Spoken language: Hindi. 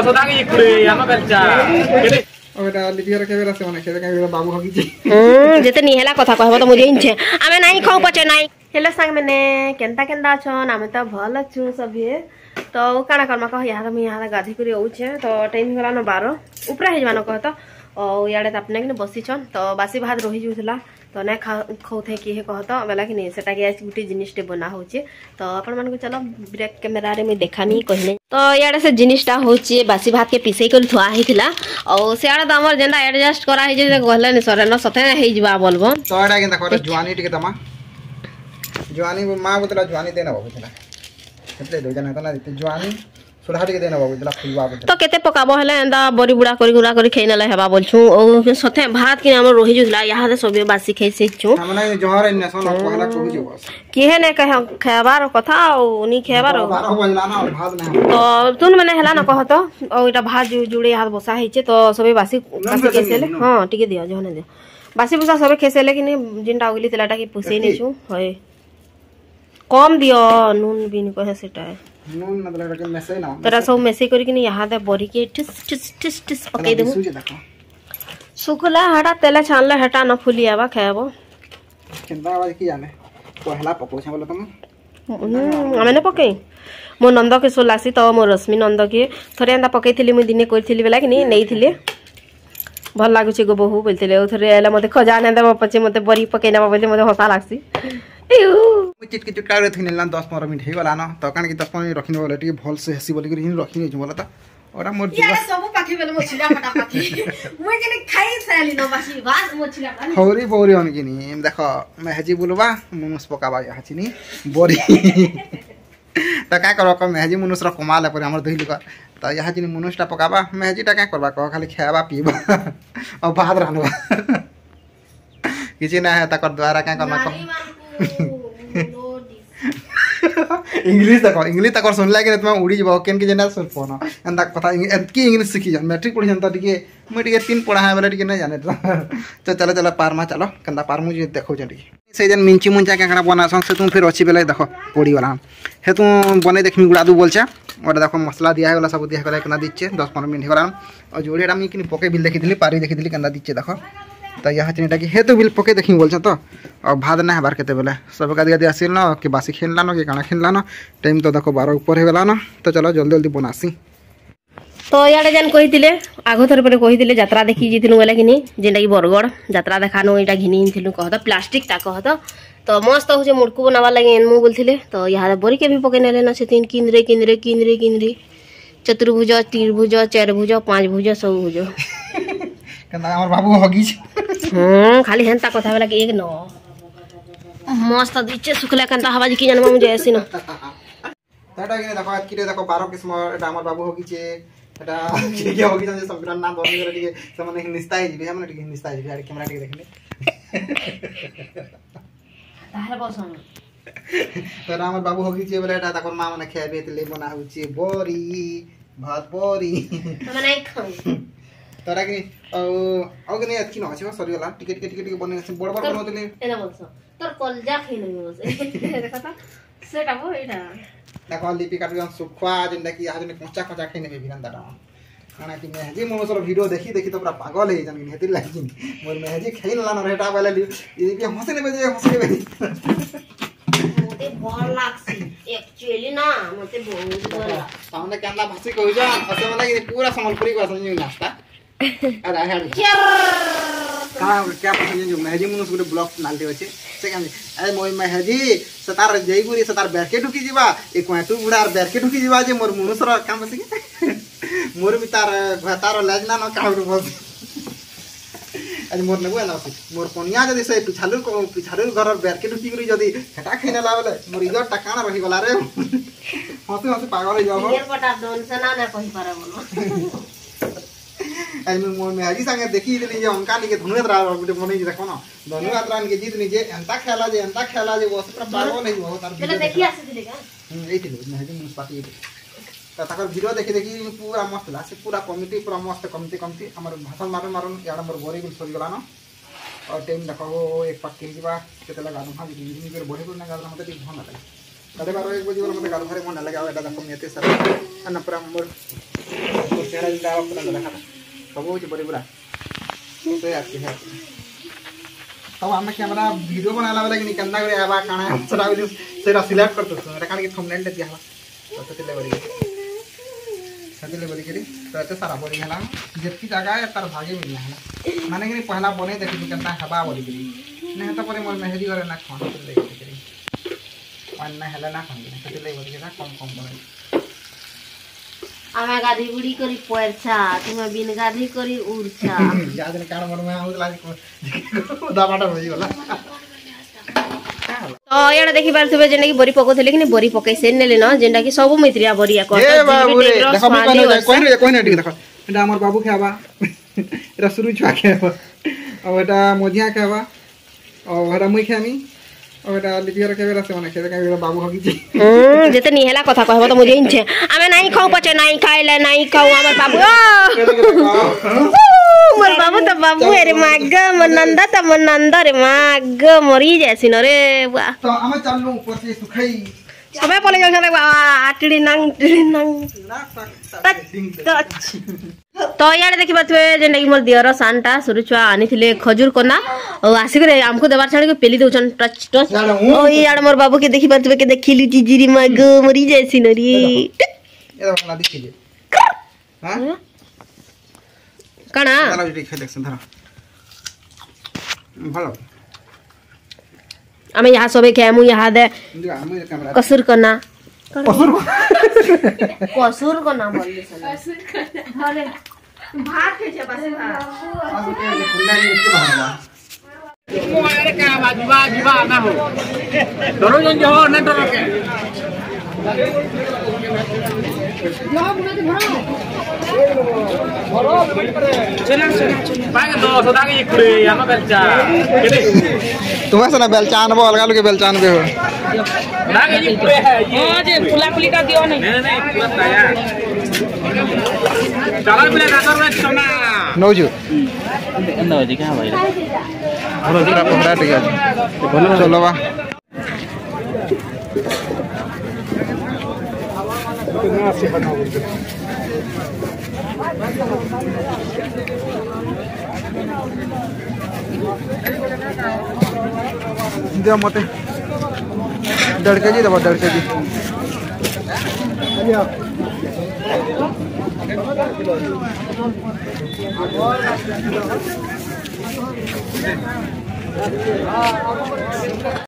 सदा के कुड़े हम बेलचा ओटा लिपियर के बेरा से माने खेते के बाबू हगी जे जेते नि हेला कथा कहबो त मुझे इनछे आमे नाही खाऊ पचे नाही हेलो संग मैंने केनता केनता छन आमे त भल छु सभे तो काना करमा कह यहाँ तो यहाँ गाधी कर तो टाइम गला न 12 ऊपर हेजमान कह तो इे अपने कि बसी छन तो बासी भात रही जाऊला तो ना खाऊ किए कह तो बेला कि सेटा के गोटे जिनटे बना हो तो आपण मान चलो ब्रेक कैमेरा रे मुझे देखानी कहने तो इे से जिनटा हूँ बासी भात के पिसई कर थुआ होता और सियाड़े तो आम जेनटा एडजस्ट कराई कहले सरे न सते हो बोलबो तो एटा केनता करे जुआनी टिके दमा जुआनी मां बतला जुआनी देना बाबूला मतलब दो जना तना जुआनी सुधा टिके देना बाबूला फुलवा तो केते पकाबो हले एंदा बड़ी बुड़ा करी गुरा करी खैनले हेबा बोलछु ओ सथे भात कि हम रही जुला यहाँ से सब बासी खै से छु हमना जहर ने सन पहला कहू जे बस किहे ने कह खाबार कथा ओ नी खाबार 12 बजला ना भात ना तो तुन मने हला न कहत ओ इटा भात जुड़े हाथ बसा हिचे तो सब बासी केसेले हां टिके दियो जहने दियो बासी बसा सब खेसेले कि जिनटा उगली तलाटा की पुसे नै छु होय कम दियो नून बिन कहे सेटा नून मतलब के मेसे ना तोरा सब मेसे करी कि यहाँ दे बरी के टिस टिस टिस टिस पके देबो सुखला हटा तेले छानले हटा न फुली आबा खायबो केनता आवाज की जाने पहला पको छ बोला तुम आमे ने पके मो नंद के सोलासी तो मो रश्मि नंद के थरे एंदा पके थिली मु दिने करथिली बेला कि नै थिले भल लागु छै गो बहु बोलथिले ओ थरे एला मते खजाना देबो पछे मते बरी पके नेबा बोले मते हंसा लागसी चिटकी चिटका रे थिने 10-15 मिनिट हे गला न त कान की 10 मिनिट रखिने बोले टिके भल से हसी बोली करी रखिने छु बोला त ओरा मोर यार सब पाखी बेले मोछिला फटाफट मुई जने खाई साली न बासी बास मोछिला हौरी बोरी हम किनी देखो मैं हजी बोलबा मुनुस पकाबा हचिनी बोरी त का करब क मैं हजी मुनुस र कमाले पर हमर दहिल का त यहाँ जिनी मुनुसटा पकाबा मैं हजी टा का करबा क खाली खाबा पीबा और भात रानबा किछि ना है तकर द्वारा का करबा इंग्लिश तक सुनला कि तुम उड़ी जब केन के जना सुन फोन एंदा कथा की इंग्लिश सीखी जान मैट्रिक पढ़ी जनता टिके मैं टिके 3 पढ़ा है वाला टिके नहीं जाने तो चलो पारमा चलो कंदा पारमु जे देखो जटी से जन मिंची मुंचा के कना बना संग से तुम फिर अच्छी बेले देखो पड़ी वाला हे तू बने देखमी गुड़ा दू बोलछा और देखो मसला दिया है वाला सब दिया है कना दिच्छे 10-15 मिनट गला और जोड़ेडा मी किनी पके बिल देखिदिली पारी देखिदिली कंदा दिच्छे देखो तो यहाँ चिनीटा कि हे तो बिल पके देखी बोल तो और भात ना है बार के बेले सब का दिया आसिल न कि बासी खेलला न कि काना खेलला न टाइम तो देखो 12 ऊपर हो गला न तो चलो जल्दी जल्दी बनासी तो याडे जन कहितिले आगो थर पर कहितिले यात्रा देखि जितिनु वाला कि जेंटा कि बरगड़ यात्रा देखानो एटा घिनी थिलु कहत प्लास्टिक ता कहत तो मस्त हो जे मुड़कू बनावा लगे एनमु बोलथिले तो यहाँ बरी के भी पके नेले न से तीन किनरे चतुर्भुज त्रिभुज चारभुज पांचभुज सब भुज कंदा हमर बाबू हगी खाली हेंता कथा वाला कि एक न मस्त दिचे सुखला कंदा हवाजी की जानबा मुझे ऐसी न ताटा कि देखो आज किरे देखो 12 किस्म एटा हमर बाबू हगी छे एटा के हगी जे संग्राम नाम बनी करे टिके समने निस्ताय जी हमने टिके निस्ताय जी आरे कैमरा टिके देखले ताहले बसन तो हमर बाबू हगी छे बोले एटा तकर मां मने खाबे तले बना हो छे बोरी भात बोरी हम नहीं खाऊ तोरा कि अगने अतकी न छ सरी वाला टिके बने बड़ बनोतले एना बोलस तोर कलजा खैन बस देखा था सेटा हो एटा देखो लिपि काट सुखवा जिंदा कि आज ने कच्चा खैने बे बिरन दादा खाना कि मैं जे मोनो सर वीडियो देखी तो पूरा पागल है जन हेति लागी मोर मैं जे खैन ला न रेटा वाला ये के हंसने बजे मोते भर लागसी एक्चुअली ना मोते बहुत भर सामने केंदा भासी कहू जा असे वाला कि पूरा संबलपुरी को समझ नाश्ता अरे हां क्या पसंद जो महजी मुनुस गुटे ब्लॉग नालते अछि से के ए मोय महजी सतार जयपुरी सतार बेरके ढुकी जीवा एक क्वाटू बुडार बेरके ढुकी जीवा जे मोर मुनुस र काम बसी मोर भी तार तार लाजना न काउडू बोल आज मोर नबु ना मोर कोनिया जदी से पिछालू घर बेरके ढुकी करी जदी हेटा खैना लावले मोर इजर टकाना रही गला रे हंसी पागल हो जाबो ये पटा दोन सना ना कहि पारे बोलो आज मैं मोर में हजी संगे देखी दिली जे उनका निके धनुयात्रा गुटे बनै जे देखो न धनुयात्रा निके जीत नि जे एंता खेला जे वो सब पागल नहीं हो तार चलो देखि आसी दिले का एई थिले महजी मुनिस पार्टी त ताकर वीडियो देखि पूरा मस्त ला से पूरा कमिटी पूरा मस्त कमिटी हमर भाषण मारन यार हमर बोरी बिल सरी गला न और टाइम देखो एक पाक के जीवा केते लगा हम हां जी कर बोरे को ना गाल मते ठीक भन लगे कदे 12 1 बजे मते गाल भरे मन लगे एटा देखो मेते सर अन पूरा मोर मेरा जिंदा अपना देखा सब हो बड़ी बुरा से आके है तब हम कैमरा वीडियो बनाला वाला कि कंदा करे आबा काना सरा सेरा सिलेक्ट करतो एटा कान के थंबनेल दे दिया तो तेले बड़ी सजले बड़ी करी तो एते सारा बड़ी हला जेतकी जगह है तार भागे मिल हला माने कि पहला बने देखि कंदा हवा बड़ी करी नहीं तो पर मोर मेहदी करे ना खान ले करी और ना हला ना खान तेले बड़ी करा कम कम बने आमे गाधी बुड़ी करी पोरछा तुमे बिन गाधी करी उरछा याद ने कान मन में आउ लाग दाबाटा होई होला तो याडा देखि पारथबे जेने कि बरी पकोथले कि बरी पकै से नेले न जेंडा कि सब मैत्रिया बरिया को ए बाबू रे देखो मैं कोन रे देखो एटा हमर बाबू खाबा एटा शुरू छुआ खाबा अब एटा मोजिया खाबा और हरा मुई खामी और एटा लिपियर खाबेरा से माने खेबे का बाबू हगी जेते नि हेला कथा कहबो त मुझे इनछे आमे नाही खाऊ पचे नाही खाइले नाही खाऊ हमर बाबू मोर बाबू त बाबू रे माग मनंदा त मनंदा रे माग मरी जैसी न रे बा तो हम चलनु ऊपर से सुखाई समय पले जंग रे आटड़ी नंग तो यार देखि बातवे जेंडा कि मोर दियर सानटा सुरुचुआ आनिथिले खजूर कोना और आसिक रे हमको देबार छाड़ी के पेली दउछन टच टच ओ यार मोर बाबू के देखि बातवे के देखिली जीजी माग मरी जैसी न रे ए वाला देखिले हां काना चला जी खै देखसन धरा भलो आमे यहाँ सबे खेमु यहाँ दे कसुर करना कसुर करना बोल दे कसुर करना अरे भात के छे बस भात खुला नहीं इसके बाहर वो अरे का बाजवा ना हो डरो जन जो ना डरो के यहां बुना दे भरो चला बागे दो सदा के इकडे यामा बेलचा तुम्हें सना बेलचान बो अलगा लोगे बेलचान बे हो बागे इकडे है हां जे फुला का दियो नहीं नहीं पूरा तैयार चला बिना गातर में सोना नौजू न जी क्या भाई भरो जरा पकड़ा टिके चलो बा कितना से बनाओ दिया मते 1.5 केजी दबा 1.5 केजी